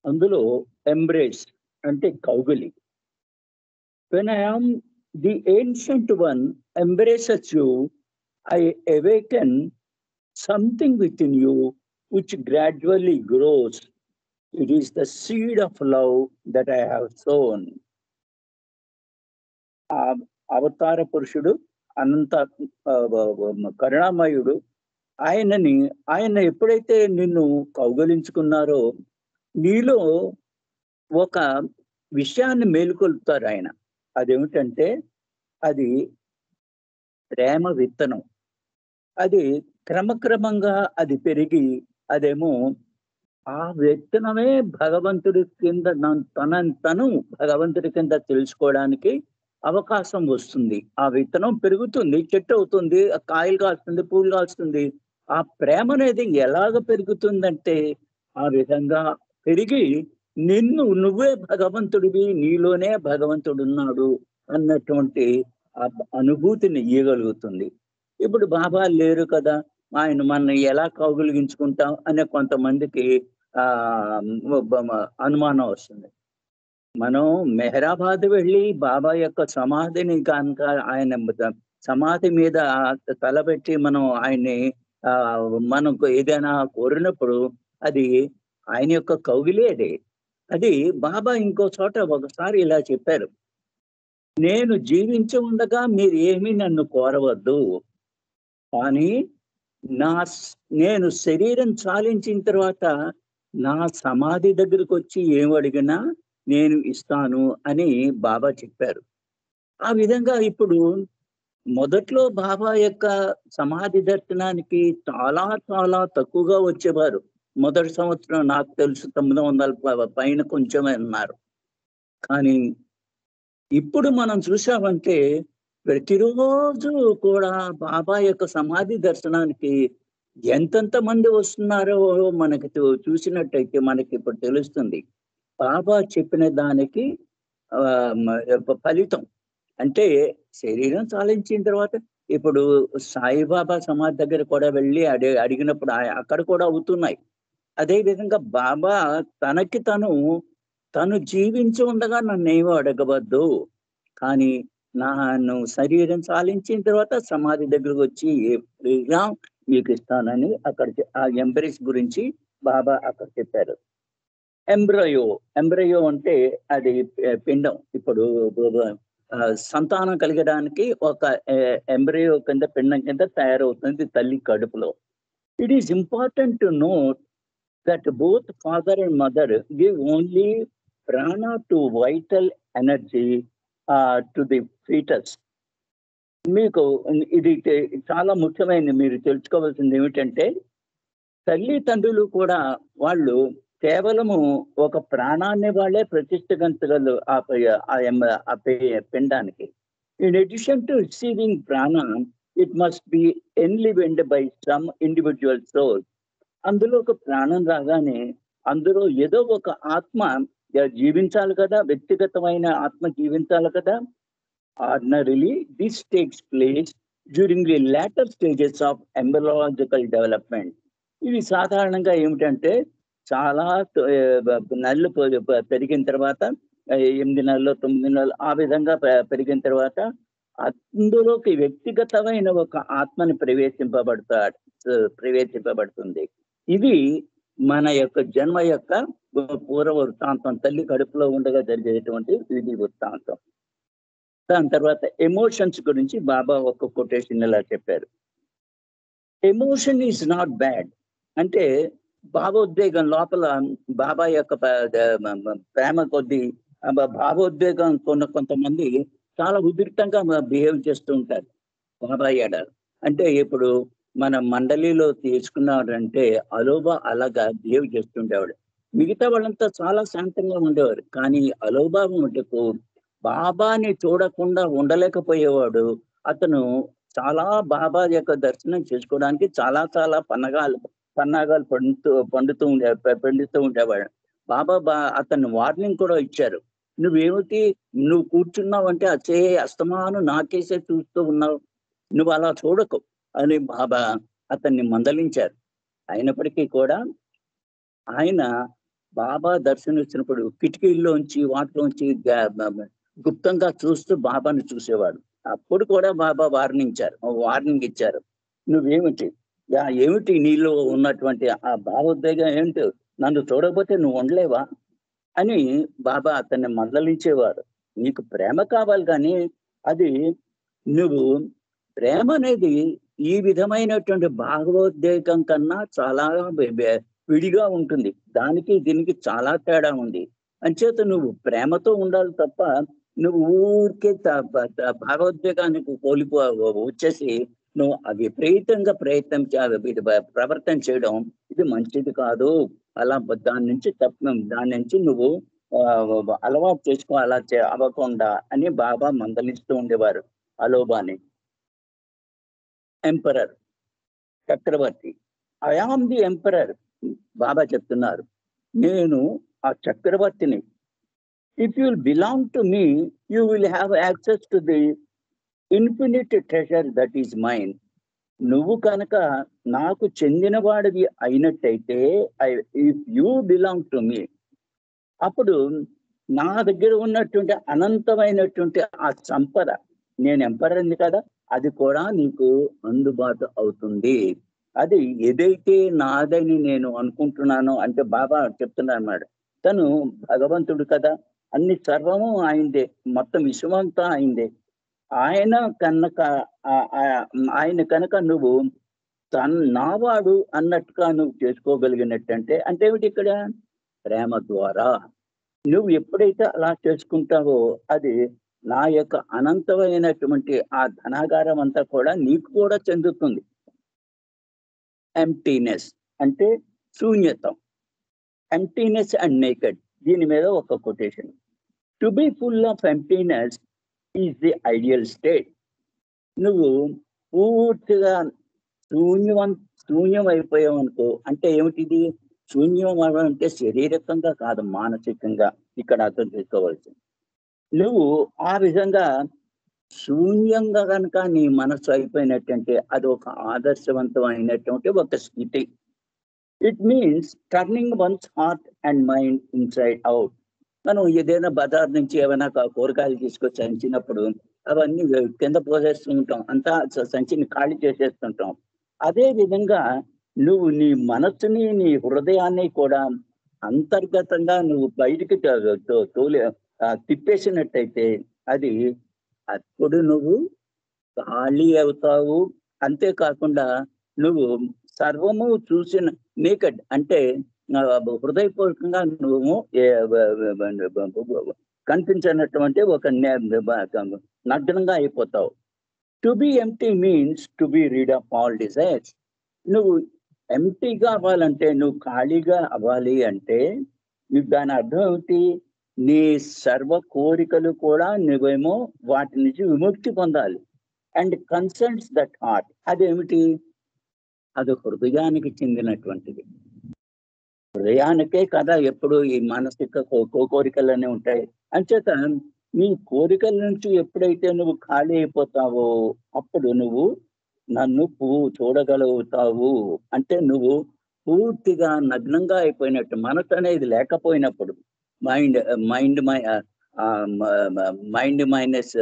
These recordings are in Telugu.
అందులో ఎంబ్రేస్ అంటే కౌగిలి. When I am the ancient one embraces you, I awaken something within you which gradually grows. It is the seed of love that I have sown. ఆ అవతార పురుషుడు అనంత కరుణామయుడు. ఆయన ఎప్పుడైతే నిన్ను కౌగలించుకున్నారో నీలో ఒక విషయాన్ని మేలుకొల్పుతారు ఆయన. అదేమిటంటే అది ప్రేమ విత్తనం. అది క్రమక్రమంగా అది పెరిగి అదేమో ఆ విత్తనమే భగవంతుడి కింద తనని తను భగవంతుడి కింద తెలుసుకోవడానికి అవకాశం వస్తుంది. ఆ విత్తనం పెరుగుతుంది, చెట్టు అవుతుంది, కాయలు కాస్తుంది, పూలు కాస్తుంది. ఆ ప్రేమ అనేది ఎలాగ పెరుగుతుందంటే ఆ విధంగా పెరిగి నువ్వే భగవంతుడివి, నీలోనే భగవంతుడున్నాడు అన్నటువంటి ఆ అనుభూతిని ఇయ్యగలుగుతుంది. ఇప్పుడు బాబా లేరు కదా, ఆయన మనల్ని ఎలా కౌగిలించుకుంటాం అనే కొంతమందికి అనుమానం వస్తుంది. మనం మెహరాబాద్ వెళ్ళి బాబా యొక్క సమాధిని కనుక ఆయన సమాధి మీద తలబెట్టి మనం ఆయన్ని మనకు ఏదైనా కోరినప్పుడు అది ఆయన యొక్క కౌగిలే అది. అది బాబా ఇంకో చోట ఒకసారి ఇలా చెప్పారు, నేను జీవించి ఉండగా మీరు ఏమీ నన్ను కోరవద్దు, కానీ నేను శరీరం చాలించిన తర్వాత నా సమాధి దగ్గరకు వచ్చి ఏమడిగినా నేను ఇస్తాను అని బాబా చెప్పారు. ఆ విధంగా ఇప్పుడు మొదట్లో బాబా యొక్క సమాధి దర్శనానికి చాలా చాలా తక్కువగా వచ్చేవారు. మొదటి సంవత్సరం నాకు తెలుసు 900 పైన కొంచెమే ఉన్నారు. కానీ ఇప్పుడు మనం చూసామంటే ప్రతిరోజు కూడా బాబా యొక్క సమాధి దర్శనానికి ఎంతెంత మంది వస్తున్నారో మనకి చూసినట్టయితే మనకి ఇప్పుడు తెలుస్తుంది. బాబా చెప్పిన దానికి ఫలితం అంటే శరీరం చాలించిన తర్వాత ఇప్పుడు సాయిబాబా సమాధి దగ్గర కూడా వెళ్ళి అడిగినప్పుడు అక్కడ కూడా అవుతున్నాయి. అదే విధంగా బాబా తనకి తను జీవించి ఉండగా నన్నేమో అడగవద్దు, కానీ నన్ను శరీరం చాలించిన తర్వాత సమాధి దగ్గరకు వచ్చి ఫ్రీగా మీకు ఇస్తానని అక్కడ ఆ ఎంబ్రేస్ గురించి బాబా అక్కడ చెప్పారు. ఎంబ్రయో అంటే అది పిండం. ఇప్పుడు సంతానం కలిగడానికి ఒక ఎంబ్రయో కింద పిండం కింద తయారవుతుంది తల్లి కడుపులో. It is important to note that both father and mother give only prana to vital energy to the fetus. మీకు ఇది చాలా ముఖ్యమైనది. మీరు తెలుసుకోవాల్సింది ఏమిటంటే తల్లి తండ్రులు కూడా వాళ్ళు కేవలము ఒక ప్రాణాన్ని వాళ్ళే ప్రతిష్ఠించగలరు ఆ పిండానికి. In addition to receiving prana, it must be enlivened by some individual soul. అందులో ఒక ప్రాణం రాగానే అందులో ఏదో ఒక ఆత్మ జీవించాలి కదా, వ్యక్తిగతమైన ఆత్మ జీవించాలి కదా. Ordinarily this takes place during the later stages of embryological development. ఇవి సాధారణంగా ఏమిటంటే చాలా నెలలు పెరిగిన తర్వాత 8 నెలలు 9 నెలలు ఆ విధంగా పెరిగిన తర్వాత అందులోకి వ్యక్తిగతమైన ఒక ఆత్మని ప్రవేశింపబడుతుంది. ఇది మన యొక్క జన్మ యొక్క పూర్వ వృత్తాంతం, తల్లి కడుపులో ఉండగా జరిగేటువంటి ఇది వృత్తాంతం. దాని తర్వాత ఎమోషన్స్ గురించి బాబా ఒక కొటేషన్ ఇలా చెప్పారు. ఎమోషన్ ఈజ్ నాట్ బ్యాడ్ అంటే భావోద్వేగం లోపల బాబా యొక్క ప్రేమ కొద్దీ భావోద్వేగం కొంతమంది చాలా ఉధృతంగా బిహేవ్ చేస్తూ ఉంటారు బాబా ఏడారు. అంటే ఇప్పుడు మన మండలిలో తీసుకున్నారంటే అలోబా అలాగా బిహేవ్ చేస్తుండేవాడు. మిగతా వాళ్ళంతా చాలా శాంతంగా ఉండేవారు. కానీ అలోబా మటుకు బాబాని చూడకుండా ఉండలేకపోయేవాడు. అతను చాలా బాబా యొక్క దర్శనం చేసుకోవడానికి చాలా చాలా పన్నాగాలు పండిస్తూ ఉండేవాడు. బాబా అతను వార్నింగ్ కూడా ఇచ్చారు. నువ్వు కూర్చున్నావు అంటే అస్తమాను నాకేసే చూస్తూ ఉన్నావు, నువ్వు అలా చూడకు అని బాబా అతన్ని మందలించారు. అయినప్పటికీ కూడా ఆయన బాబా దర్శనం ఇచ్చినప్పుడు కిటికీల్లోంచి వాటిలోంచి గుప్తంగా చూస్తూ బాబాను చూసేవాడు. అప్పుడు కూడా బాబా వార్నింగ్ ఇచ్చారు. నువ్వేమిటి ఏమిటి నీలో ఉన్నటువంటి ఆ భావోద్వేగం ఏంటి? నన్ను చూడకపోతే నువ్వు ఉండలేవా అని బాబా అతన్ని మందలించేవారు. నీకు ప్రేమ కావాలి కానీ అది నువ్వు ప్రేమ అనేది ఈ విధమైనటువంటి భావోద్వేగం కన్నా చాలా విడిగా ఉంటుంది. దానికి దీనికి చాలా తేడా ఉంది. అంచేత నువ్వు ప్రేమతో ఉండాలి తప్ప నువ్వు ఊరికే భావోద్వేగానికి వచ్చేసి నువ్వు విపరీతంగా ప్రవర్తన చేయడం ఇది మంచిది కాదు. అలా దాని నుంచి నువ్వు అలవాటు చేసుకో, అలా అవ్వకుండా అని బాబా మందలిస్తూ ఉండేవారు అలోబాని. ఎంపరర్, చక్రవర్తి. I am the emperor. Baba చెప్తున్నారు, నేను ఆ చక్రవర్తిని. If you belong to me you will have access to the infinite treasure that is mine. నువ్వు కనుక నాకు చెందినవాడివి అయినట్టయితే, if you belong to me, అప్పుడు నా దగ్గర ఉన్నటువంటి అనంతమైనటువంటి ఆ సంపద, నేను ఎంపరర్ని కదా, అది కూడా నీకు అందుబాటు అవుతుంది. అది ఏదైతే నాదని నేను అనుకుంటున్నానో, అంటే బాబా చెప్తున్నారు అన్నమాట. తను భగవంతుడు కదా, అన్ని సర్వము ఆయనదే, మొత్తం విశ్వమంతా ఆయనదే. ఆయన కనుక నువ్వు నావాడు అన్నట్టుగా నువ్వు చేసుకోగలిగినట్టంటే, అంటే ఏమిటి ఇక్కడ? ప్రేమ ద్వారా నువ్వు ఎప్పుడైతే అలా చేసుకుంటావో అది నా యొక్క అనంతమైనటువంటి ఆ ధనాగారం అంతా కూడా నీకు కూడా చెందుతుంది. ఎంప్టీనెస్ అంటే శూన్యతం. ఎంప్టీనెస్ అండ్ నేకెడ్, దీని మీద ఒక quotation. To be full of emptiness is the ideal state. నువ్వు పూర్తిగా శూన్యం అయిపోయావు అనుకో. అంటే ఏమిటిది? శూన్యం అంటే శారీరకంగా కాదు, మానసికంగా ఇక్కడ అర్థం చేసుకోవాల్సింది. నువ్వు ఆ విధంగా శూన్యంగా కనుక నీ మనస్సు అయిపోయినట్టంటే అది ఒక ఆదర్శవంతమైనటువంటి ఒక స్థితి. It means turning once heart and mind inside out. మనం ఏదైనా బజార్ నుంచి ఏమైనా కూరగాయలు తీసుకొచ్చి సంచినప్పుడు అవన్నీ కింద పోసేస్తూ ఉంటాం, అంతా సంచిని ఖాళీ చేసేస్తుంటాం. అదే విధంగా నువ్వు నీ మనస్సుని, నీ హృదయాన్ని కూడా అంతర్గతంగా నువ్వు బయటికి తిప్పేసినట్టయితే అది అప్పుడు నువ్వు ఖాళీ అవుతావు. అంతేకాకుండా నువ్వు సర్వము చూసిన నేకెడ్ అంటే హృదయపూర్వకంగా నువ్వు కనిపించినటువంటి ఒక నగ్నంగా అయిపోతావు. To be empty means to be rid of all desires. నువ్వు ఎంప్టీగా అవ్వాలంటే, నువ్వు ఖాళీగా అవ్వాలి అంటే దాని అర్థం ఏమిటి? నీ సర్వ కోరికలు కూడా నువ్వేమో వాటి నుంచి విముక్తి పొందాలి. అండ్ కన్సర్న్స్ దట్ హార్ట్, అదేమిటి? అది హృదయానికి చెందినటువంటిది. హృదయానికే కదా ఎప్పుడు ఈ మానసిక కోరికలన్నీ ఉంటాయి. అంచేత నీ కోరికల నుంచి ఎప్పుడైతే నువ్వు ఖాళీ అయిపోతావో అప్పుడు నువ్వు నన్ను చూడగలుగుతావు. అంటే నువ్వు పూర్తిగా నగ్నంగా అయిపోయినట్టు, మనసు అనేది లేకపోయినప్పుడు, mind minus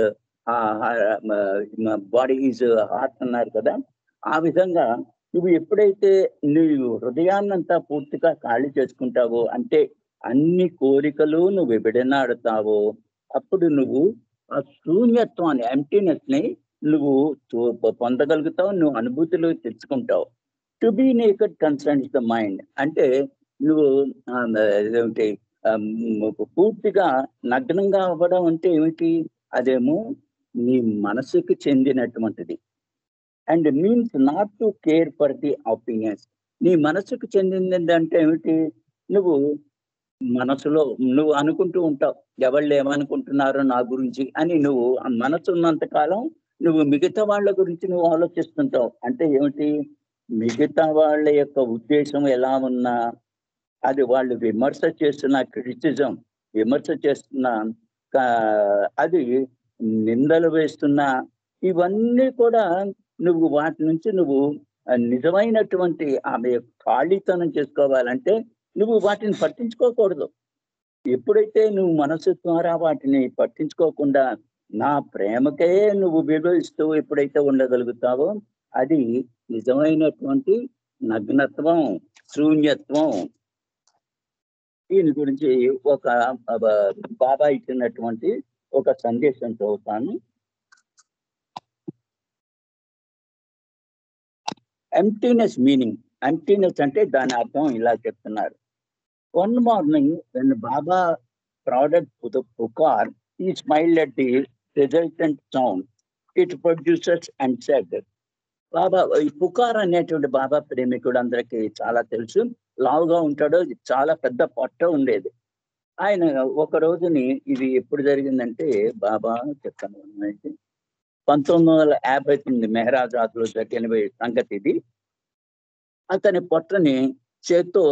body is heart అన్నారు కదా. ఆ విధంగా నువ్వు ఎప్పుడైతే నువ్వు హృదయాన్నంతా పూర్తిగా ఖాళీ చేసుకుంటావో, అంటే అన్ని కోరికలు నువ్వు విడనాడుతావో, అప్పుడు నువ్వు ఆ శూన్యత్వాన్ని, ఎంప్టీనెస్ ని నువ్వు పొందగలుగుతావు, నువ్వు అనుభూతిలో తెచ్చుకుంటావు. To be naked concerns the mind అంటే నువ్వు ఏమిటి, పూర్తిగా నగ్నంగా అవ్వడం అంటే ఏమిటి? అదేమో నీ మనసుకు చెందినటువంటిది. And means not to care for the opinions. నీ మనసుకు చెందింది అంటే ఏమిటి? నువ్వు మనసులో నువ్వు అనుకుంటూ ఉంటావు, ఎవళ్ళు ఏమనుకుంటున్నారో నా గురించి అని. నువ్వు ఆ మనసు ఉన్నంత కాలం నువ్వు మిగతా వాళ్ళ గురించి నువ్వు ఆలోచిస్తుంటావు. అంటే ఏమిటి? మిగతా వాళ్ళ యొక్క ఉద్దేశం ఎలా ఉన్నా, అది వాళ్ళు విమర్శ చేస్తున్న విమర్శ చేస్తున్న, అది నిందలు వేస్తున్నా, ఇవన్నీ కూడా నువ్వు వాటి నుంచి నువ్వు నిజమైనటువంటి ఆమె ఖాళీతనం చేసుకోవాలంటే నువ్వు వాటిని పట్టించుకోకూడదు. ఎప్పుడైతే నువ్వు మనసు ద్వారా వాటిని పట్టించుకోకుండా నా ప్రేమకే నువ్వు విలువ ఇస్తూ ఎప్పుడైతే ఉండగలుగుతావో అది నిజమైనటువంటి నగ్నత్వం, శూన్యత్వం. దీని గురించి ఒక బాబా ఇచ్చినటువంటి ఒక సందేశం చదువుతాను. Emptiness meaning. ఎంప్టీనెస్ అంటే దాని అర్థం ఇలా చెప్తున్నారు. One morning, when Baba prodded to the pukar, he smiled at the resultant sound it produces and said, బాబా ఈ పుకార్ అనేటువంటి బాబా ప్రేమికుడు అందరికి చాలా తెలుసు. లావుగా ఉంటాడు, చాలా పెద్ద పొట్ట ఉండేది. ఆయన ఒక రోజుని, ఇది ఎప్పుడు జరిగిందంటే బాబా చెప్తాను 1959 మెహరాజాద్లో జరిగిన సంగతి ఇది. అతని పొట్టని చేత్తో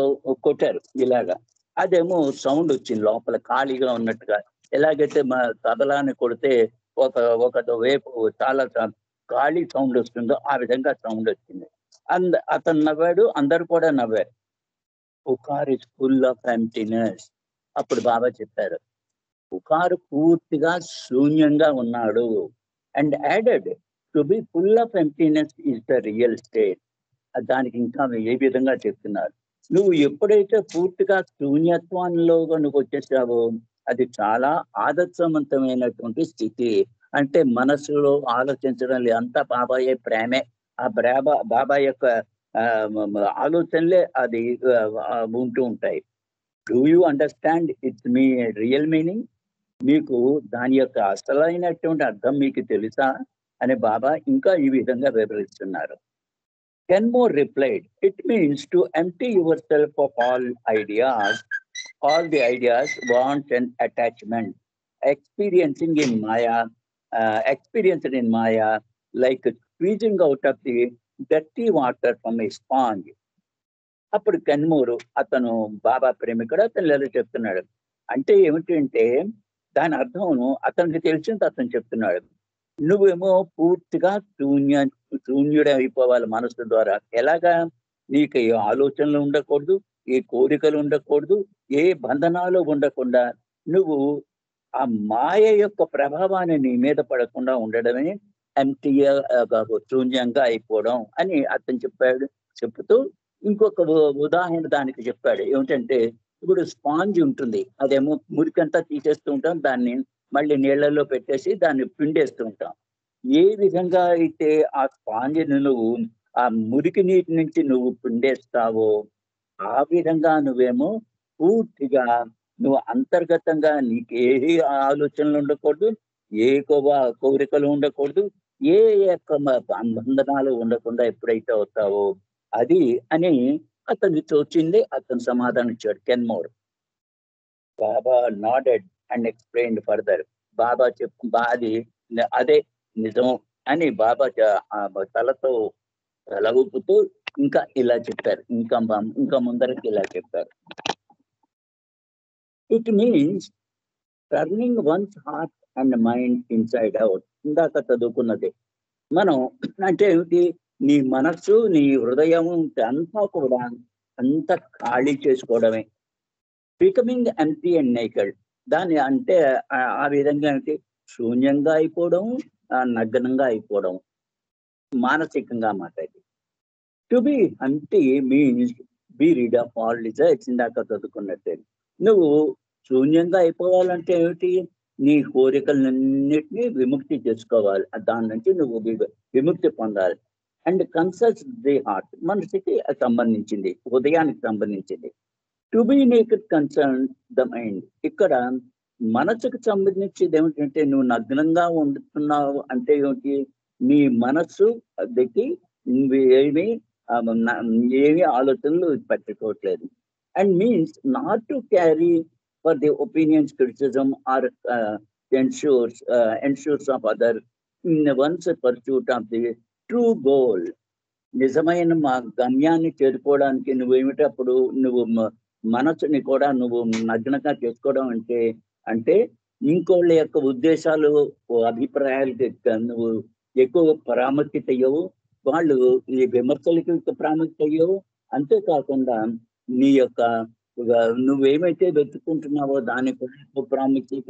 కొట్టారు ఇలాగా. అదేమో సౌండ్ వచ్చింది లోపల ఖాళీగా ఉన్నట్టుగా. ఎలాగైతే మా తబలాన్ని కొడితే ఒక వైపు చాలా ఖాళీ సౌండ్ వస్తుందో ఆ విధంగా సౌండ్ వచ్చింది. అతను నవ్వాడు, అందరు కూడా నవ్వారు. పుకార్ ఇస్ ఫుల్ ఆఫ్ ఎంప్టీనెస్. అప్పుడు బాబా చెప్పారు, పుకారు పూర్తిగా శూన్యంగా ఉన్నాడు. And added, to be full of emptiness is the real state. దానికి ఇంకా ఏ విధంగా చెప్తున్నారు, నువ్వు ఎప్పుడైతే పూర్తిగా శూన్యత్వంలో నువ్వు వచ్చేసావో అది చాలా ఆదర్శవంతమైనటువంటి స్థితి. అంటే మనసులో ఆలోచించడం అంతా బాబాయే ప్రేమే. ఆ బాబా యొక్క ఆలోచనలే అది ఉంటూ ఉంటాయి. Do you understand it's me real meaning? మీకు దాని యొక్క అసలైనటువంటి అర్థం మీకు తెలుసా అని బాబా ఇంకా ఈ విధంగా వివరిస్తున్నారు. Kenmore replied, it means to empty yourself of all the ideas, wants and attachment, experienced in Maya, like squeezing out of the dirty water from a sponge. అప్పుడు కెన్మూరు, అతను బాబా ప్రేమికుడు, అతను ఎలా చెప్తున్నాడు అంటే ఏమిటంటే దాని అర్థం అతనికి తెలిసింది అతను చెప్తున్నాడు. నువ్వేమో పూర్తిగా శూన్యుడే అయిపోవాలి మనసు ద్వారా. ఎలాగా? నీకు ఏ ఆలోచనలు ఉండకూడదు, ఏ కోరికలు ఉండకూడదు, ఏ బంధనాలు ఉండకుండా నువ్వు ఆ మాయ యొక్క ప్రభావాన్ని నీ మీద పడకుండా ఉండడమే ఎంటీగా శూన్యంగా అయిపోవడం అని అతను చెప్తూ ఇంకొక ఉదాహరణ దానికి చెప్పాడు. ఏమిటంటే ఇప్పుడు స్పాంజ్ ఉంటుంది, అదేమో మురికంతా తీసేస్తూ ఉంటాం, దాన్ని మళ్ళీ నీళ్లలో పెట్టేసి దాన్ని పిండేస్తూ ఉంటాం. ఏ విధంగా అయితే ఆ స్పాంజిని నువ్వు ఆ మురికి నీటి నుంచి నువ్వు పిండేస్తావో ఆ విధంగా నువ్వేమో పూర్తిగా నువ్వు అంతర్గతంగా నీకు ఏ ఆలోచనలు ఉండకూడదు, ఏ కోరికలు ఉండకూడదు, ఏ యొక్క బంధనాలు ఉండకుండా ఎప్పుడైతే అవుతావో అది అని అతనికి తోచింది. అతను సమాధానం ఇచ్చాడు కెన్మోర్. బాబా నాడెడ్ అండ్ ఎక్స్ప్లెయిన్డ్ ఫర్దర్. బాబా అది అదే నిజం అని బాబా తలతో తల ఊపుతూ ఇంకా ఇలా చెప్పారు, ఇంకా ముందరికి ఇలా చెప్పారు. It means turning once heart and mind inside out. ఇందాక చదువుకున్నది మనం. అంటే ఏమిటి? నీ మనస్సు, నీ హృదయం అంతా కూడా అంత ఖాళీ చేసుకోవడమే. Becoming empty and naked. దాన్ని అంటే ఆ విధంగా ఏంటి? శూన్యంగా అయిపోవడం, నగ్నంగా అయిపోవడం, మానసికంగా మాట్లాడి. To be empty means be rid of all desires. ఇందాక చదువుకున్నట్టే నువ్వు శూన్యంగా అయిపోవాలంటే ఏమిటి? నీ కోరికలన్నిటినీ విముక్తి చేసుకోవాలి, దాని నుంచి నువ్వు విముక్తి పొందాలి. అండ్ కన్సల్ట్స్ ది హార్ట్, మనసుకి సంబంధించింది, హృదయానికి సంబంధించింది. To be naked concern the mind. ఇక్కడ మనసుకు సంబంధించింది ఏమిటంటే నువ్వు నగ్నంగా ఉంటున్నావు అంటే ఏమిటి? నీ మనస్సు అద్దెకి ఏమి ఆలోచనలు పెట్టుకోవట్లేదు. And means not to carry for the opinions, criticism or ensures of other in one's pursuit of the true goal. నిజమైన మా గమ్యాన్ని చేరుకోవడానికి నువ్వేమిటి అప్పుడు నువ్వు మనసుని కూడా నువ్వు నగ్నంగా చేసుకోవడం అంటే ఇంకోళ్ళ యొక్క ఉద్దేశాలు, అభిప్రాయాలకి నువ్వు ఎక్కువ ప్రాముఖ్యత ఇయ్యవు, వాళ్ళు ఈ విమర్శలకి ప్రాముఖ్యత ఇయ్యవు. అంతేకాకుండా నీ యొక్క నువ్వేమైతే వెతుక్కుంటున్నావో దానికి కూడా ఎక్కువ ప్రాముఖ్యత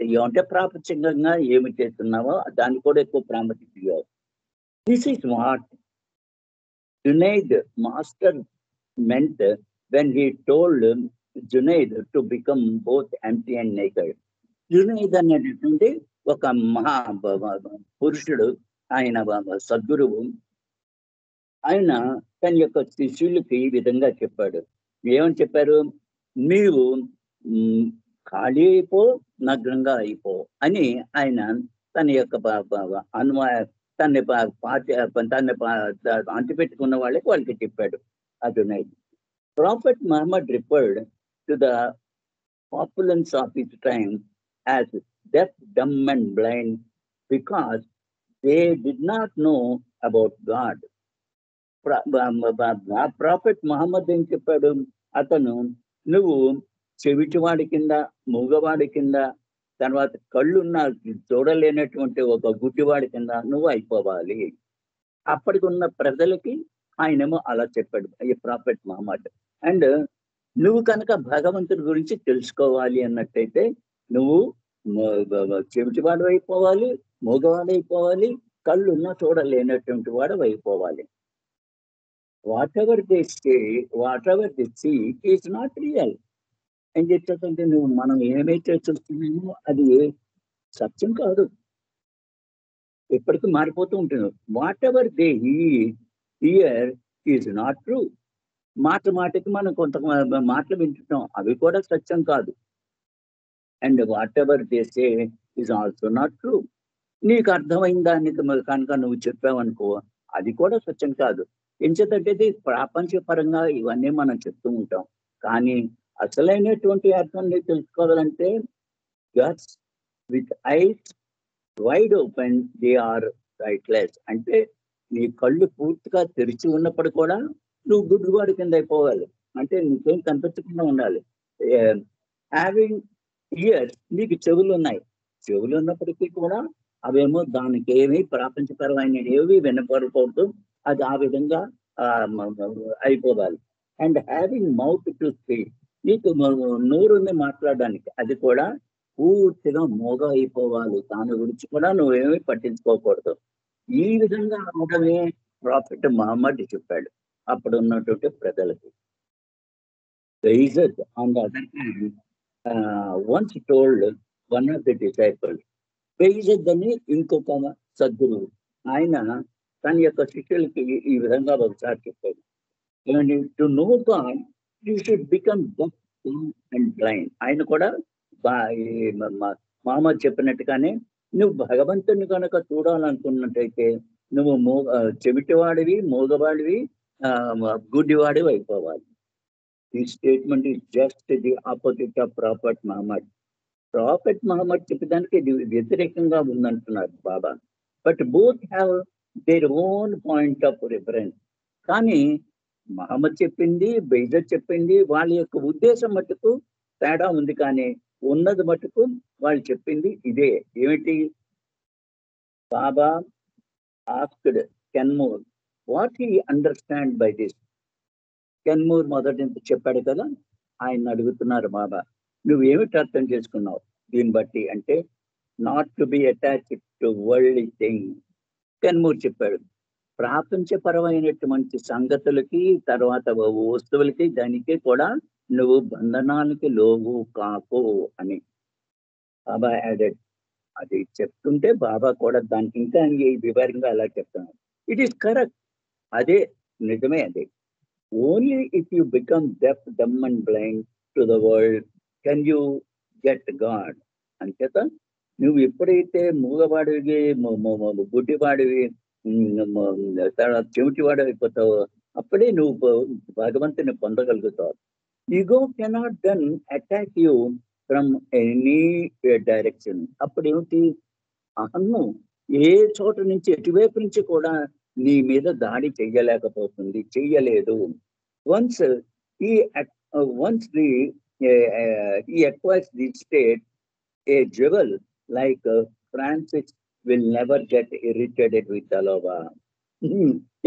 ఇవ్వవు. అంటే ప్రాపంచికంగా ఏమి చేస్తున్నావో దానికి కూడా ఎక్కువ ప్రాముఖ్యత ఇవ్వవు. This is what Junaid master meant when he told Junaid to become both empty and naked. Junaid అనేటటువంటి ఒక మహా పురుషుడు, ఆయన సద్గురువు. ఆయన తన యొక్క శిష్యులకి ఈ విధంగా చెప్పాడు. ఏమని చెప్పారు? నీవు ఖాళీ అయిపో, నగ్నంగా అయిపో అని ఆయన తన యొక్క తన్ని అంటిపెట్టుకున్న వాళ్ళకి చెప్పాడు Arjunayya. Prophet Muhammad referred to the opulence of his time as deaf, dumb and blind because they did not know about God. Prophet Muhammad ఏం చెప్పాడు? అతను నువ్వు చెవిటివాడి కింద, మూగవాడి కింద, తర్వాత కళ్ళున్న చూడలేనటువంటి ఒక గుడ్డివాడి కింద నువ్వు అయిపోవాలి. అప్పటికి ఉన్న ప్రజలకి ఆయనేమో అలా చెప్పాడు ఈ ప్రాఫెట్ మహమ్మద్. అండ్ నువ్వు కనుక భగవంతుడి గురించి తెలుసుకోవాలి అన్నట్టయితే నువ్వు చెవిటివాడు అయిపోవాలి, మూగవాడు అయిపోవాలి, కళ్ళున్న చూడలేనటువంటి వాడు అయిపోవాలి. Whatever they see is not real అని చెప్పేటంటే మనం ఏమైతే చూస్తున్నామో అది సత్యం కాదు, ఎప్పటికీ మారిపోతూ ఉంటుంది. What ever they here is not true. మాటకి మనం కొంత మాటలు వింటున్నాం, అవి కూడా సత్యం కాదు. And what ever they say is also not true. నీకు అర్థమైన దానికి కనుక నువ్వు చెప్పావనుకో అది కూడా సత్యం కాదు. ఎంచేతంటే ప్రాపంచపరంగా ఇవన్నీ మనం చెప్తూ ఉంటాం, కానీ అసలైనటువంటి అర్థం నీకు తెలుసుకోవాలంటే guts with eyes wide open they are rightless. అంటే నీ కళ్ళు పూర్తిగా తెరిచి ఉన్నప్పుడు కూడా నువ్వు గుడ్డివాడి కింద అయిపోవాలి, అంటే నీకేం కనిపించకుండా ఉండాలి. హ్యావింగ్ ఇయర్స్, నీకు చెవులు ఉన్నాయి, చెవులు ఉన్నప్పటికీ కూడా అవేమో దానికి ఏమి ప్రాపంచపరమైన ఏవి వినపడకూడదు, అది ఆ విధంగా అయిపోవాలి. And having mouth to speak, నీకు నోరుని మాట్లాడడానికి, అది కూడా పూర్తిగా మోగ అయిపోవాలి, దాని గురించి కూడా నువ్వేమీ పట్టించుకోకూడదు. ఈ విధంగా అవడమే ప్రాఫెట్ మహమ్మద్ చెప్పాడు అప్పుడు ఉన్నటువంటి ప్రజలకి. Bayazid on the other hand once told one of the disciples. Bayazid అని ఇంకొక సద్గురువు, ఆయన తన యొక్క శిష్యులకి ఈ విధంగా ఒకసారి చెప్పాడు, ఏమండి, to know God you should become deaf and blind. ఆయన కూడా మహమ్మద్ చెప్పినట్టుగానే నువ్వు భగవంతుని కనుక చూడాలనుకున్నట్టయితే నువ్వు చెవిటివాడివి, మూగవాడివి, గుడ్డివాడివి అయిపోవాలి. ఈ statement is just the opposite of prophet Muhammad. Prophet Muhammad చెప్పడానికి ఇది వ్యతిరేకంగా ఉందంటున్నారు Baba. But both have their own point of reference. కానీ మహమ్మద్ చెప్పింది, బెయిజద్ చెప్పింది, వాళ్ళ యొక్క ఉద్దేశం మట్టుకు తేడా ఉంది, కానీ ఉన్నది మట్టుకు వాళ్ళు చెప్పింది ఇదే. ఏమిటి? Baba asked Kenmore what he understand by this. Kenmore మొదటి చెప్పాడు కదా, ఆయన అడుగుతున్నారు బాబా, నువ్వేమిటి అర్థం చేసుకున్నావు దీన్ని బట్టి అంటే, not to be attached to worldly things. Kenmore చెప్పాడు, ప్రాపంచపరమైనటువంటి సంగతులకి, తర్వాత వస్తువులకి, దానికి కూడా నువ్వు బంధనాలకి లోవు కాకు అని బాబా యాడెడ్. అది చెప్తుంటే బాబా కూడా దానికి ఇంకా వివరంగా అలా చెప్తున్నాడు. ఇట్ ఈస్ కరెక్ట్, అదే నిజమే. అదే only if you become deaf, dumb and blind to the world can you get God. అంచేత నువ్వు ఎప్పుడైతే మూగవాడివి, గుడ్డివాడివి, చెవిటివాడు అయిపోతావు, అప్పుడే నువ్వు భగవంతుని పొందగలుగుతావు. Ego cannot then attack you from any direction. అప్పుడు ఏమిటి? అహము ఏ చోట నుంచి, ఎటువైపు నుంచి కూడా నీ మీద దాడి చెయ్యలేకపోతుంది, చెయ్యలేదు. వన్స్ ఈ acquires the state, A jewel like Francis will never get irritated with Alova.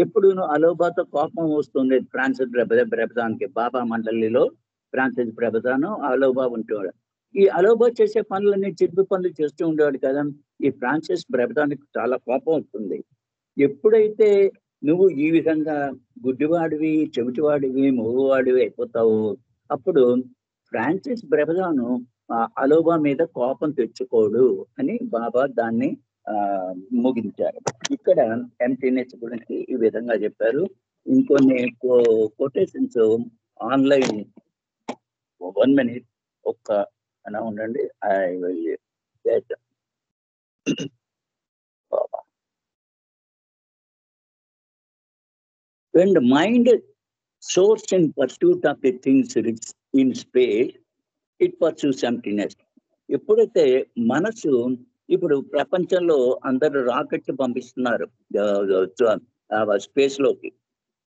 ఎప్పుడు అలోబాతో కోపం వస్తుంది ఫ్రాన్సిస్ బ్రెబజాన్కి. బాబా మండలిలో ఫ్రాన్సిస్ బ్రెబజాను అలోబా ఉంటేవాడు. ఈ అలోబా చేసే పనులన్నీ చిలిపి పనులు చేస్తూ ఉండేవాడు కదా. ఈ ఫ్రాన్సిస్ బ్రెబజాన్కి చాలా కోపం వస్తుంది. ఎప్పుడైతే నువ్వు ఈ విధంగా గుడ్డివాడివి, చెవిటివాడివి, మూగవాడివి అయిపోతావు, అప్పుడు ఫ్రాన్సిస్ బ్రెబజాను అలోబా మీద కోపం తెచ్చుకోడు అని బాబా దాన్ని ముగించారు. ఇక్కడ ఎంటీనెస్ గురించి ఈ విధంగా చెప్పారు. ఇంకొన్ని కొటేషన్స్ ఆన్లైన్ 1 minute ఒక్క అలా ఉండండి. When the mind soars in pursuit of the things rich in space, it pursues emptiness. ఎప్పుడైతే మనసు ఇప్పుడు ప్రపంచంలో అందరూ రాకెట్ పంపిస్తున్నారు స్పేస్ లోకి,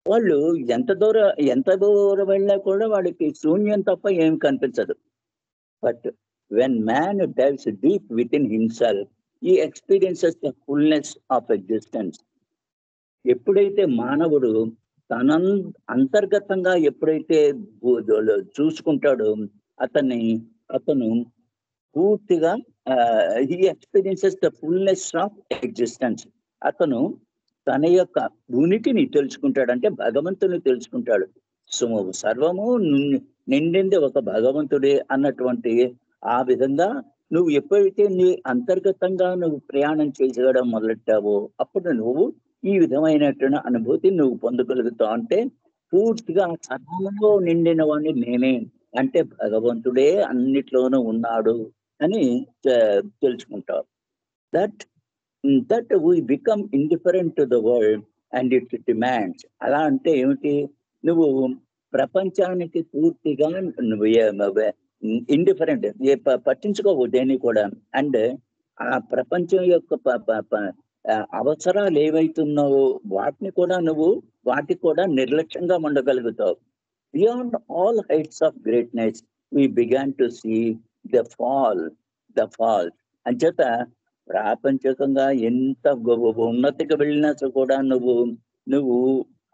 వాళ్ళు ఎంత దూరం వెళ్ళినా కూడా వాడికి శూన్యం తప్ప ఏం కనిపించదు. But when man dives deep within himself, ఈ experiences the fullness of existence. ఎప్పుడైతే మానవుడు తన అంతర్గతంగా ఎప్పుడైతే చూసుకుంటాడో అతను పూర్తిగా he experiences the fullness of existence. అతను తన యొక్క ఉనికిని తెలుసుకుంటాడు, అంటే భగవంతుని తెలుసుకుంటాడు. సో సర్వము నిండింది ఒక భగవంతుడే అన్నటువంటి ఆ విధంగా నువ్వు ఎప్పుడైతే నీ అంతర్గతంగా నువ్వు ప్రయాణం చేయడం మొదలెట్టావో అప్పుడు నువ్వు ఈ విధమైనటువంటి అనుభూతి నువ్వు పొందగలుగుతావు. అంటే పూర్తిగా సర్వంలో నిండిన వాడిని నేనే, అంటే భగవంతుడే అన్నిట్లోనూ ఉన్నాడు అని తెలుసుకుంటావు. That we become indifferent to the world and it demands. అలా అంటే ఏమిటి? నువ్వు ప్రపంచానికి పూర్తిగా ఇండిఫరెంట్, పట్టించుకోవు దేన్ని కూడా. అండ్ ఆ ప్రపంచం యొక్క అవసరాలు ఏవైతున్నావో వాటికి కూడా నిర్లక్ష్యంగా ఉండగలుగుతావు. Beyond all heights of greatness we began to see the fall. అంచేత ప్రాపంచికంగా ఎంత ఉన్నతికి వెళ్ళినా కూడా నువ్వు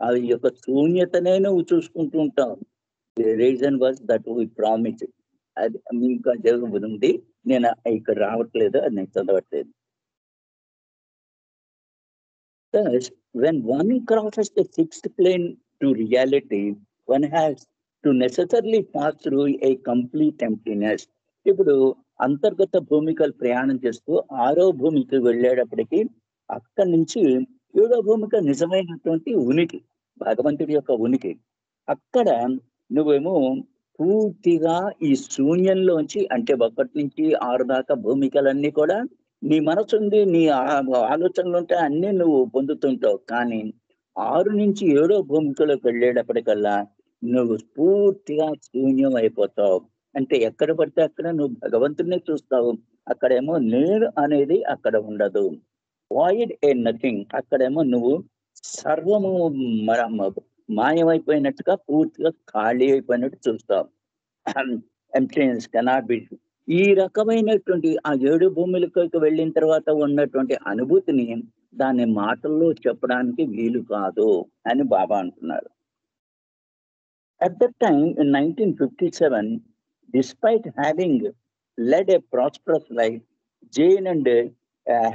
ఆ యొక్క శూన్యతనే నువ్వు చూసుకుంటూ ఉంటావు. Reason was that we promise. అది ఇంకా జరుగుతుంది, నేను ఇక్కడ రావట్లేదు, అది నేను చదవట్లేదు. Thus, when one crosses the sixth plane to reality, one has to necessarily pass through a complete emptiness. ఇప్పుడు అంతర్గత భూమికలు ప్రయాణం చేస్తూ 6వ భూమికి వెళ్ళేటప్పటికి అక్కడి నుంచి 7వ భూమిక నిజమైనటువంటి ఉనికి, భగవంతుడి యొక్క ఉనికి. అక్కడ నువ్వేమో పూర్తిగా ఈ శూన్యంలోంచి, అంటే 1 నుంచి 6 దాకా భూమికలన్నీ కూడా నీ మనసు ఉంది, నీ ఆలోచనలు ఉంటాయి, అన్నీ నువ్వు పొందుతుంటావు. కానీ 6 నుంచి 7వ భూమికలోకి వెళ్ళేటప్పటికల్లా నువ్వు పూర్తిగా శూన్యం అయిపోతావు. అంటే ఎక్కడ పడితే అక్కడ నువ్వు భగవంతుడిని చూస్తావు. అక్కడేమో నేను అనేది అక్కడ ఉండదు. వాయిడ్ ఏ నథింగ్. అక్కడేమో నువ్వు సర్వము మాయమైపోయినట్టుగా పూర్తిగా ఖాళీ అయిపోయినట్టు చూస్తావు. Emptiness cannot be. ఈ రకమైనటువంటి ఆ 7 భూములకి వెళ్ళిన తర్వాత ఉన్నటువంటి అనుభూతిని దాని మాటల్లో చెప్పడానికి వీలు కాదు అని బాబా అంటున్నారు. At that time in 1957, despite having led a prosperous life, Jane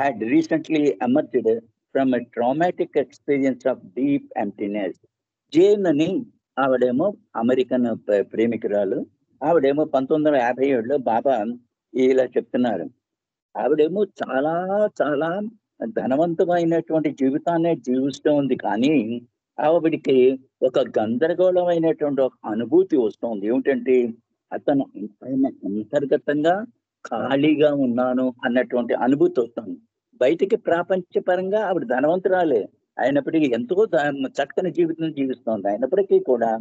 had recently emerged from a traumatic experience of deep emptiness. Jane అని ఆవిడేమో అమెరికన్ ప్రేమికురాలు. ఆవిడేమో 1957లో బాబా ఇలా చెప్తున్నారు. ఆవిడేమో చాలా చాలా ధనవంతమైనటువంటి జీవితాన్ని జీవిస్తూ ఉంది. కానీ ఆవిడికి ఒక గందరగోళమైనటువంటి ఒక అనుభూతి వస్తుంది. ఏమిటంటే అతను అంతర్గతంగా ఖాళీగా ఉన్నాను అన్నటువంటి అనుభూతి వస్తుంది. బయటికి ప్రపంచపరంగా ఆవిడ ధనవంతురాలే అయినప్పటికీ ఎంతో చక్కని జీవితం జీవిస్తోంది. అయినప్పటికీ కూడా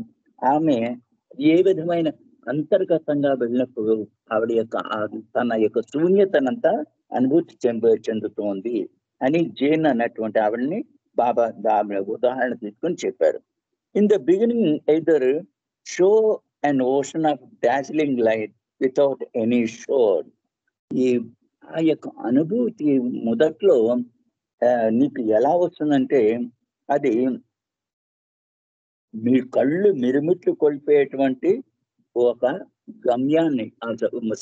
ఆమె ఏ విధమైన అంతర్గతంగా వెళ్ళినప్పుడు ఆవిడ యొక్క తన యొక్క శూన్యతనంతా అనుభూతి చెందుతోంది అని జేన్ అన్నటువంటి ఆవిడని బాబా ఉదాహరణ తీసుకొని చెప్పారు. In the beginning either show and ocean of dazzling light without any shore. ఆ యొక్క అనుభూతి మొదట్లో నీకు ఎలా వస్తుందంటే అది మీ కళ్ళు మిరుమిట్లు కొల్పేటువంటి ఒక గమ్యాన్ని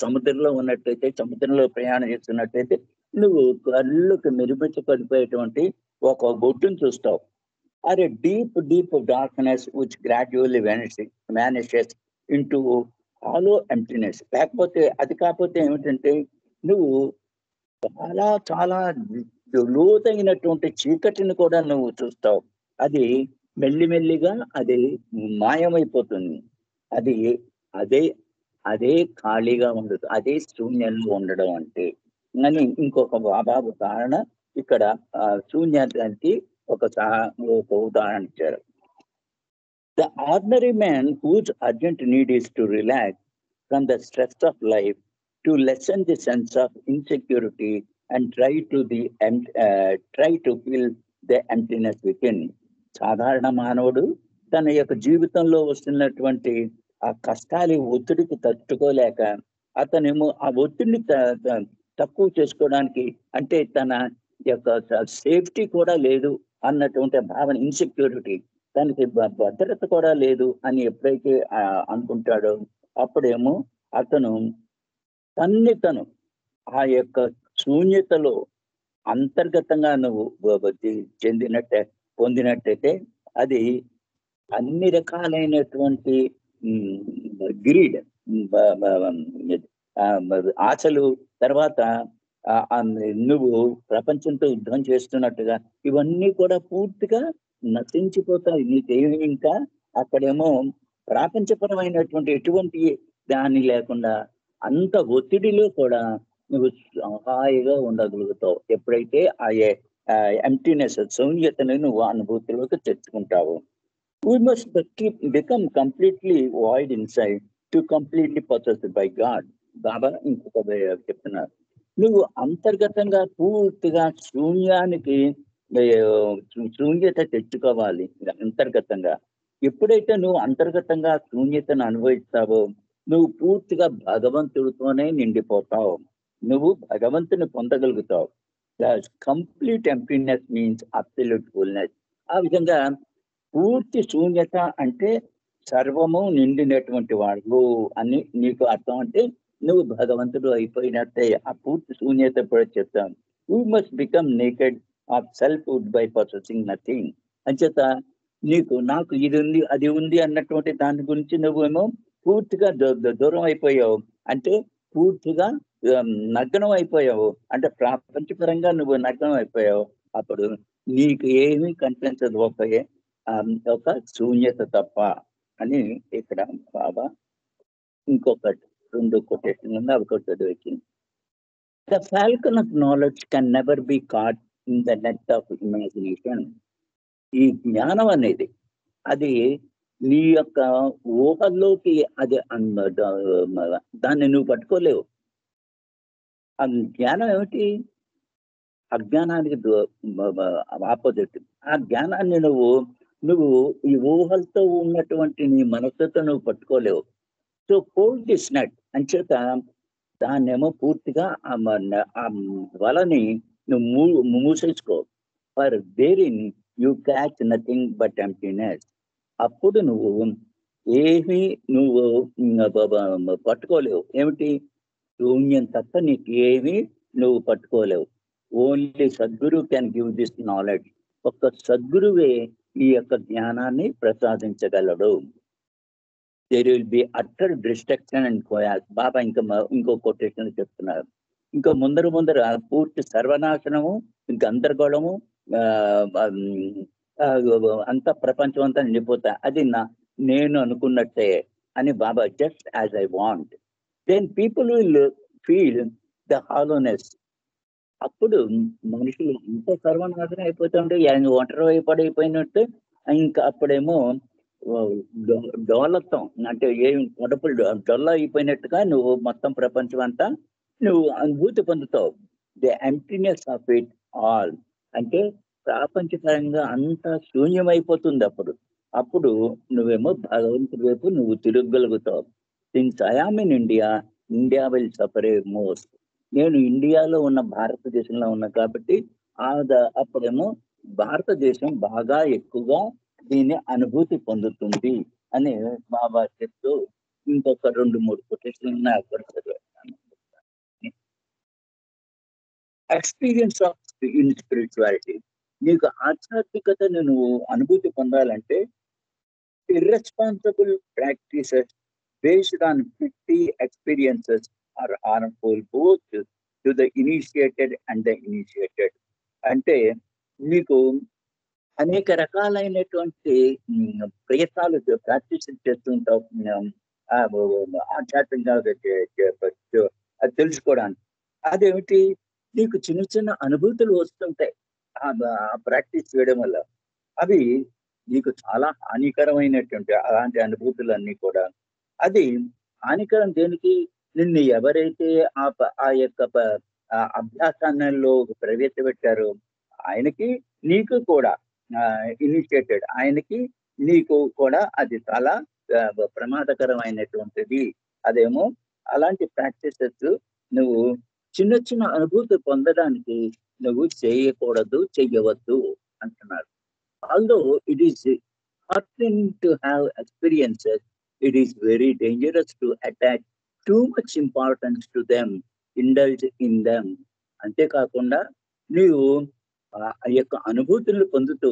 సముద్రంలో ఉన్నట్టయితే, సముద్రంలో ప్రయాణం చేస్తున్నట్టయితే నువ్వు కళ్ళుకి మిరుమిట్లు కొల్పేటువంటి ఒక బొట్టును చూస్తావు. Or a deep darkness which gradually vanishes into hollow emptiness. లేకపోతే అది కాకపోతే ఏమిటంటే నువ్వు చాలా లోతైనటువంటి చీకటిని కూడా నువ్వు చూస్తావు. అది మెల్లిమెల్లిగా అది మాయమైపోతుంది. అది అదే అదే ఖాళీగా ఉండదు, అదే శూన్యంలో ఉండడం అంటే అని ఇంకొక బాబు ఉదాహరణ ఇక్కడ శూన్యానికి ఒక ఉదాహరణ ఇచ్చారు. The ordinary man whose urgent need is to relax from the stress of life, to lessen the sense of insecurity and try to fill the emptiness within. సాధారణ మానవుడు తన యొక్క జీవితంలో వస్తున్నటువంటి ఆ కష్టాలు ఒత్తిడికి తట్టుకోలేక అతనేమో ఆ ఒత్తిడిని తక్కువ చేసుకోవడానికి, అంటే తన యొక్క సేఫ్టీ కూడా లేదు అన్నటువంటి భావన, ఇన్సెక్యూరిటీ, దానికి భద్రత కూడా లేదు అని ఎప్పుడైతే అనుకుంటాడో అప్పుడేమో అతను తను ఆ యొక్క శూన్యతలో అంతర్గతంగా నువ్వు పొందినట్టయితే అది అన్ని రకాలైనటువంటి గ్రీడ్, ఆశలు, తర్వాత నువ్వు ప్రపంచంతో యుద్ధం చేస్తున్నట్టుగా ఇవన్నీ కూడా పూర్తిగా నశించిపోతాయి. నీకేమి ఇంకా అక్కడేమో ప్రాపంచపరమైనటువంటి ఎటువంటి దాని లేకుండా అంత ఒత్తిడిలో కూడా నువ్వు హాయిగా ఉండగలుగుతావు ఎప్పుడైతే ఆ ఎంప్టీనెస్, శూన్యతని నువ్వు అనుభూతిలోకి తెచ్చుకుంటావు. We must become completely void inside to completely possessed by God. బాబా ఇంకొక చెప్తున్నారు, నువ్వు అంతర్గతంగా పూర్తిగా శూన్యత తెచ్చుకోవాలి. అంతర్గతంగా ఎప్పుడైతే నువ్వు అంతర్గతంగా శూన్యతను అనుభవిస్తావో నువ్వు పూర్తిగా భగవంతుడితోనే నిండిపోతావు, నువ్వు భగవంతుని పొందగలుగుతావు. Complete emptiness means absolute fullness. ఆ విధంగా పూర్తి శూన్యత అంటే సర్వము నిండినటువంటి వాడు అని నీకు అర్థం. అంటే నువ్వు భగవంతుడు అయిపోయినట్టే. ఆ పూర్తి శూన్యత కూడా చెప్తాను. You must become naked of selfhood by possessing nothing. అంచేత నాకు ఇది ఉంది అది ఉంది అన్నటువంటి దాని గురించి నువ్వేమో పూర్తిగా దూరం అయిపోయావు, అంటే పూర్తిగా నగ్నం అయిపోయావు, అంటే ప్రపంచపరంగా నువ్వు నగ్నం అయిపోయావు. అప్పుడు నీకు ఏమీ కనిపించదు, ఒక శూన్యత తప్ప అని ఇక్కడ బాబా ఇంకొకటి 2 కొటేషన్ ఉంది, అవి కూడా చదివేకి. The falcon of knowledge can never be caught in the net of imagination. ఈ జ్ఞానం అనేది అది నీ యొక్క ఊహల్లోకి అది దాన్ని నువ్వు పట్టుకోలేవు. ఆ జ్ఞానం ఏమిటి? అజ్ఞానానికి ఆపోజిట్. ఆ జ్ఞానాన్ని నువ్వు ఈ ఊహలతో ఉన్నటువంటి నీ మనస్సుతో నువ్వు పట్టుకోలేవు. సో హోల్డ్ దిస్ నెట్ అంచేత దాన్నేమో పూర్తిగా ఆ వలని నువ్వు మూసేసుకో. For therein you catch nothing but emptiness. అప్పుడు నువ్వు ఏమీ పట్టుకోలేవు. ఏమిటి? శూన్యం తప్ప నీకు ఏమీ నువ్వు పట్టుకోలేవు. Only Sadguru can give this knowledge. ఒక్క సద్గురువే ఈ యొక్క జ్ఞానాన్ని ప్రసాదించగలడు. There will be utter destruction and chaos. Baba ఇంకో కొటేషన్ చెప్తున్నారు. ఇంకా ముందర పూర్తి సర్వనాశనము, గందరగోళము, అంత ప్రపంచం అంతా నిండిపోతా. అది నేను అనుకున్నట్టే అని Baba, just as I want. Then people will feel the hollowness. అప్పుడు మనుషులు అంత సర్వనాశనం అయిపోతుంటే ఒంటరి పడైపోయినట్టు. ఇంకా అప్పుడేమో డోలత్వం, అంటే ఏం కడుపులు డొల్ల అయిపోయినట్టుగా నువ్వు మొత్తం ప్రపంచం అంతా నువ్వు అనుభూతి పొందుతావు. The emptiness of it all, అంటే ప్రాపంచకరంగా అంతా శూన్యమైపోతుంది. అప్పుడు నువ్వేమో భగవంతుడి వైపు నువ్వు తిరగగలుగుతావు. Since I am in India, India will suffer most. నేను ఇండియాలో ఉన్న, భారతదేశంలో ఉన్నా కాబట్టి అప్పుడేమో భారతదేశం బాగా ఎక్కువగా దీన్ని అనుభూతి పొందుతుంది అని బాబా చెప్తూ ఇంకొక 2, 3 కొటేషన్లు ఉన్నాయి అక్కడ చదివేస్తాను. Experience of in spirituality. నీకు ఆధ్యాత్మికతను నువ్వు అనుభూతి పొందాలంటే irresponsible practices based on petty experiences are harmful both to the initiated and the initiated. అంటే మీకు అనేక రకాలైనటువంటి ప్రయత్నాలు ప్రాక్టీస్ చేస్తుంటావు. ఆ, ఆధ్యాత్మికంగా అది తెలుసుకోవడానికి. అదేమిటి, నీకు చిన్న చిన్న అనుభూతులు వస్తుంటాయి ప్రాక్టీస్ చేయడం వల్ల. అవి నీకు చాలా హానికరమైనటువంటి అలాంటి అనుభూతులన్నీ కూడా. అది హానికరం దేనికి? నిన్ను ఎవరైతే ఆ యొక్క అభ్యాసాలలో ప్రవేశపెట్టారో ఆయనకి నీకు కూడా ఇనిషియేటెడ్ ఆయనకి నీకు కూడా అది చాలా ప్రమాదకరమైనటువంటిది. అదేమో అలాంటి ప్రాక్టీసెస్ నువ్వు చిన్న చిన్న అనుభూతి పొందడానికి నువ్వు చేయకూడదు, చెయ్యవద్దు అంటున్నారు. Although it is heartening to have experiences, it is very dangerous to attach too much importance to them, indulge in them. అంతేకాకుండా నీవు ఆ యొక్క అనుభూతులను పొందుతూ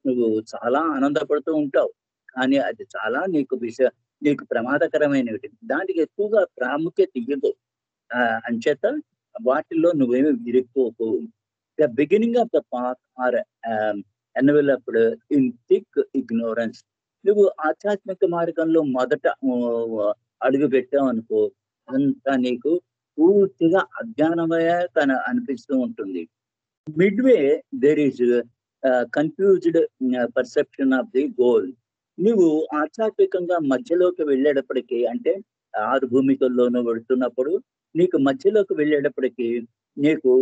నువ్వు చాలా ఆనందపడుతూ ఉంటావు. కానీ అది చాలా నీకు ప్రమాదకరమైనవి. దానికి ఎక్కువగా ప్రాముఖ్యత ఇవ్వదు. అంచేత వాటిల్లో నువ్వేమి ఇరుక్కోకు. The beginning of the path are enveloped in thick ignorance. నువ్వు ఆధ్యాత్మిక మార్గంలో మొదట అడుగు పెట్టావు అనుకో, అంతా నీకు పూర్తిగా అజ్ఞానమయ అనిపిస్తూ ఉంటుంది. Midway there is confused perception of the goal. నువ్వు ఆధ్యాత్మికంగా మధ్యలోకి వెళ్ళేటప్పటికీ, అంటే 6 భూమికల్లోనూ వెళుతున్నప్పుడు నీకు మధ్యలోకి వెళ్ళేటప్పటికీ నీకు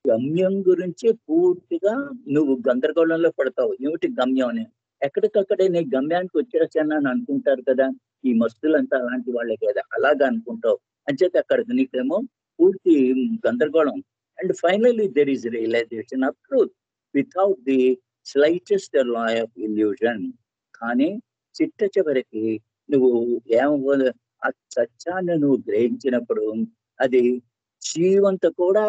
గమ్యం గురించి పూర్తిగా నువ్వు గందరగోళంలో పడతావు. ఏమిటి గమ్యం అని? ఎక్కడికక్కడే నీ గమ్యానికి వచ్చేసాను అని అనుకుంటారు కదా ఈ మస్తులంతా, అలాంటి వాళ్ళే కదా, అలాగా అనుకుంటావు. అంచేత అక్కడికి నీకేమో పూర్తి గందరగోళం. And finally there is realisation of truth without the slightest alloy of illusion. కానీ చిట్ట చివరికి నువ్వు ఆ సత్యాన్ని నువ్వు గ్రహించినప్పుడు అది జీవంత కూడా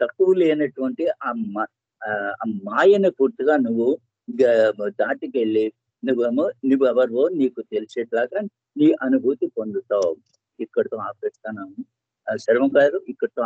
తక్కువ లేనటువంటి ఆ మాయను పూర్తిగా నువ్వు దాటికెళ్ళి నువ్వెవరో నీకు తెలిసేట్లాగా నీ అనుభూతి పొందుతావు. ఇక్కడితో ఆపేస్తాను. శర్మ గారు, ఇక్కడితో